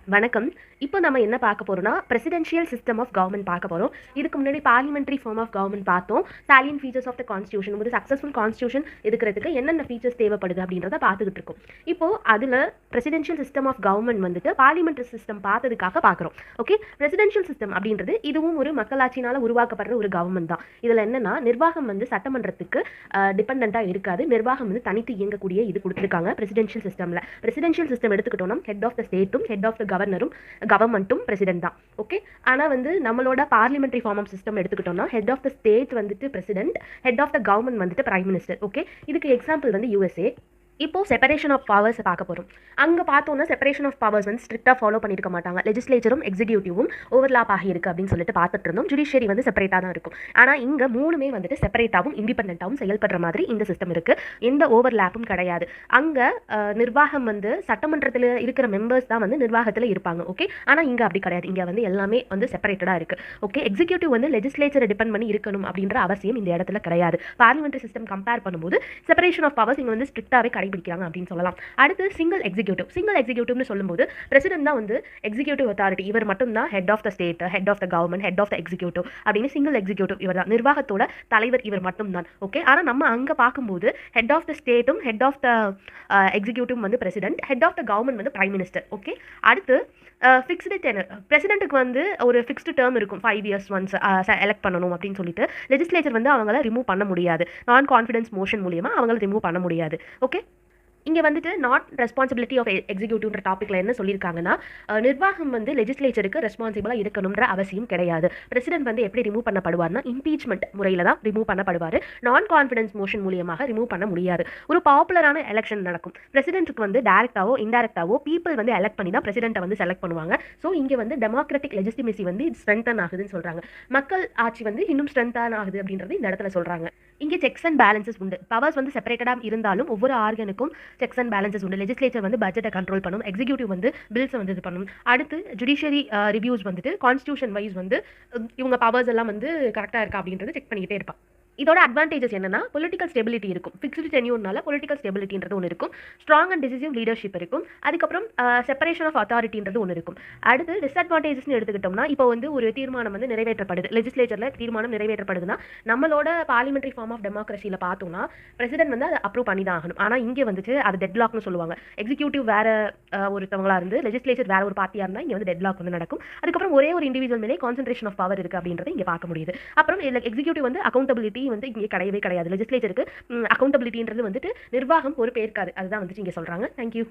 வணக்கம். இப்போ நம்ம என்ன பார்க்க போறோம்னா, பிரசிடென்ஷியல் சிஸ்டம் ஆஃப் கவர்ன்மென்ட் பார்க்க போறோம். இதுக்கு முன்னாடி பார்லிமென்டரி ஃபார்ம் ஆஃப் கவர்ன்மென்ட் பார்த்தோம். Salient features of the constitution ஒரு சக்சஸ்ஃபுல் கான்ஸ்டிடியூஷன் இருக்கிறதுக்கு என்னென்ன ஃபீச்சர்ஸ் தேவைப்படுது அப்படின்றத பார்த்துக்கிட்டு இருக்கோம். இப்போ அதில் பிரசிடென்ஷியல் சிஸ்டம் ஆஃப் கவர்ன்மென்ட் வந்துட்டு பார்லிமென்டரி சிஸ்டம் பார்த்ததுக்காக பார்க்குறோம். ஓகே, பிரசிடென்ஷியல் சிஸ்டம் அப்படின்றது இதுவும் ஒரு மக்களாட்சியினால் உருவாக்கப்படுற ஒரு கவர்ன்மெண்ட் தான். இதில் என்னன்னா நிர்வாகம் வந்து சட்டமன்றத்துக்கு டிபெண்டண்ட்டாக இருக்காது. நிர்வாகம் வந்து தனித்து இயங்கக்கூடிய இது கொடுத்துருக்காங்க பிரசிடென்ஷியல் சிஸ்டமில். பிரசிடென்ஷியல் சிஸ்டம் எடுத்துக்கிட்டோம்னா ஹெட் ஆஃப் த ஸ்டேட்டும் ஹெட் ஆஃப் த கவர்மெண்ட்டும் பிரசிடென்ட் தான். ஓகே, ஆனால் வந்து நம்மளோட பார்லிமெண்ட்ரி ஃபார்ம் ஆஃப் சிஸ்டம் எடுத்துக்கிட்டோம்னா ஹெட் ஆஃப் த ஸ்டேட் வந்துட்டு president, head of the government வந்துட்டு பிரைம் மினிஸ்டர். ஓகே, இதுக்கு எக்ஸாம்பிள் வந்து யூஎஸ்ஏ. இப்போ செப்பரேஷன் ஆஃப் பவர்ஸ் பார்க்க போகிறோம். அங்கே பார்த்தோன்னா செப்பரேஷன் ஆஃப் பவர்ஸ் வந்து ஸ்ட்ரிக்டாக ஃபாலோ பண்ணியிருக்க மாட்டாங்க. லெஜிஸ்லேச்சரும் எக்ஸிக்யூட்டிவும் ஓவர்லாப் ஆகியிருக்கு அப்படின்னு சொல்லிட்டு பார்த்துட்டு இருந்தோம். ஜுடிஷியரி வந்து செப்பரேட்டாக தான் இருக்கும். ஆனால் இங்கே மூணுமே வந்துட்டு செப்பரேட்டாகவும் இண்டிபெண்ட்டாகவும் செயல்படுற மாதிரி இந்த சிஸ்டம் இருக்குது. எந்த ஓவர்லாப்பும் கிடையாது. அங்கே நிர்வாகம் வந்து சட்டமன்றத்தில் இருக்கிற மெம்பர்ஸ் தான் வந்து நிர்வாகத்தில் இருப்பாங்க. ஓகே, ஆனால் இங்கே அப்படி கிடையாது. இங்கே வந்து எல்லாமே வந்து செப்பரேட்டடாக இருக்குது. ஓகே, எக்ஸிக்யூட்டிவ் வந்து லெஜிஸ்லேச்சரை டிபெண்ட் பண்ணி இருக்கணும் அப்படின்ற அவசியம் இந்த இடத்துல கிடையாது. பார்லிமெண்ட்ரி சிஸ்டம் கம்பேர் பண்ணும்போது செப்பரேஷன் ஆஃப் பவர்ஸ் இங்கே வந்து ஸ்ட்ரிக்டாகவே பிடிக்கிறாங்க அப்படின்னு சொல்லலாம். அடுத்து சிங்கிள் எக்ஸிக்யூட்டிவ்னு சொல்லும்போது பிரசிடென்ட் தான் வந்து எக்ஸிக்யூட்டிவ் அத்தாரிட்டி. இவர் மட்டும் தான் head of the state, head of the government, head of the executive அப்படின்னு சிங்கிள் எக்ஸிக்யூட்டிவ் இவர் தான். நிர்வாகத்தோட தலைவர் இவர் மட்டும் தான். ஓகே, ஆனால் நம்ம அங்கே பார்க்கும்போது ஹெட் ஆஃப் த ஸ்டேட்டும் ஹெட் ஆஃப் த எக்ஸிக்யூட்டிவ் வந்து president, head of the government வந்து பிரைம் மினிஸ்டர். ஓகே, அடுத்து ஃபிக்ஸ்டு டெனர். பிரசிடென்ட்டுக்கு வந்து ஒரு ஃபிக்ஸ்டு டேர்ம் இருக்கும். 5 years ஒன்ஸ் எலெக்ட் பண்ணணும் அப்படின்னு சொல்லிட்டு லெஜிஸ்லேச்சர் வந்து அவங்கள ரிமூவ் பண்ண முடியாது. நான் கான்ஃபிடன்ஸ் மோஷன் மூலியமாக அவங்கள ரிமூவ் பண்ண முடியாது. ஓகே, இங்கே வந்துட்டு நாட் ரெஸ்பான்சிபிலிட்டி ஆஃப் எக்ஸிக்யூட்டிவ்ன்ற டாப்பிக்கில் என்ன சொல்லியிருக்காங்கன்னா, நிர்வாகம் வந்து லெஜிஸ்லேச்சருக்கு ரெஸ்பான்சிபிளாக இருக்கணுன்ற அவசியம் கிடையாது. பிரசிடென்ட் வந்து எப்படி ரிமூவ் பண்ணப்படுவார்னா இம்பீச்மெண்ட் முறையில் தான் ரிமூவ் பண்ணப்படுவார். நான் கான்ஃபிடன்ஸ் மோஷன் மூலியமாக ரிமூவ் பண்ண முடியாது. ஒரு பாப்புலரான எலெக்ஷன் நடக்கும். பிரசிடென்ட்டுக்கு வந்து டேரக்டாவோ இன்டெரக்டாவோ பீப்புள் வந்து எலெக்ட் பண்ணி தான் பிரசிடென்ட்டை வந்து செலக்ட் பண்ணுவாங்க. ஸோ இங்கே வந்து டெமோக்ராட்டிக் லெஜிஸ்டிமேசி வந்து ஸ்ட்ரென்தன் ஆகுதுன்னு சொல்கிறாங்க. மக்கள் ஆட்சி வந்து இன்னும் ஸ்ட்ரென்தன் ஆகுது அப்படின்றது இந்த இடத்துல சொல்கிறாங்க. இங்கே செக்ஸ் அண்ட் பேலன்சஸ் உண்டு. பவர்ஸ் வந்து செப்பரேட்டடாக இருந்தாலும் ஒவ்வொரு ஆர்கனுக்கும் செக்ஸ் அண்ட் பேலன்சஸ் உண்டு. லெஜிஸ்லேச்சர் வந்து பட்ஜெட்டை கண்ட்ரோல் பண்ணும், எக்ஸிக்யூட்டிவ் வந்து பில்ஸை வந்து இது பண்ணும். அடுத்து ஜுடிஷியரி ரிவ்யூஸ் வந்துட்டு கான்ஸ்டியூஷன் வைஸ் வந்து இவங்க பவர்ஸ் எல்லாம் வந்து கரெக்டாக இருக்கா அப்படின்றது செக் பண்ணிக்கிட்டே இருப்பாங்க. இதோட அட்வான்டேஜஸ் என்னன்னா பொலிட்டிக்கல் ஸ்டெபிலிட்டி இருக்கும். ஃபிக்ஸ்டு டென்யூர்னால பொலிட்டிக்கல் ஸ்டெபிலிட்டின்றது ஒன்று இருக்கும். ஸ்ட்ராங் அண்ட் டிசிசிவ் லீடர்ஷிப் இருக்கும். அதுக்கப்புறம் செப்பரேஷன் ஆஃப் அத்தாரிட்டின்றது ஒன்று இருக்கும். அடுத்து டிஸ்அட்வான்டேஜஸ்னு எடுத்துக்கிட்டோம்னா இப்போ வந்து ஒரு தீர்மானம் வந்து நிறைவேற்றப்படுது, லெஜிஸ்லேச்சரில் தீர்மானம் நிறைவேற்றப்படுதுன்னா நம்மளோட பார்லிமெண்ட்ரி ஃபார்ம் ஆஃப் டெமோக்ரஸியில் பார்த்தோம்னா பிரசிடென்ட் வந்து அதை அப்ரூவ் பண்ணி தான் ஆகணும். ஆனால் இங்கே வந்துட்டு அது டெட்லாக்னு சொல்லுவாங்க. எக்ஸிக்யூட்டிவ் வேற ஒருத்தவங்களா இருந்து லெஜிஸ்லேச்சர் வேற ஒரு பார்ட்டியாக இருந்தால் இங்கே வந்து டெட்லாக் வந்து நடக்கும். அதுக்கப்புறம் ஒரே ஒரு இண்டிவிஜுவல் மேலே கான்சன்ட்ரேஷன் ஆஃப் பவர் இருக்குது அப்படின்றத இங்கே பார்க்க முடியுது. அப்புறம் எக்ஸிக்யூட்டிவ் வந்து அக்கௌண்டபிலிட்டி வந்து இங்கே கிடையவே கிடையாது. லெஜிஸ்லேச்சருக்கு அக்கௌண்டபிலிட்டின்றது வந்துட்டு நிர்வாகம் பொறுப்பேற்காது. அதுதான் வந்துட்டு இங்கே சொல்கிறாங்க. தேங்க்யூ.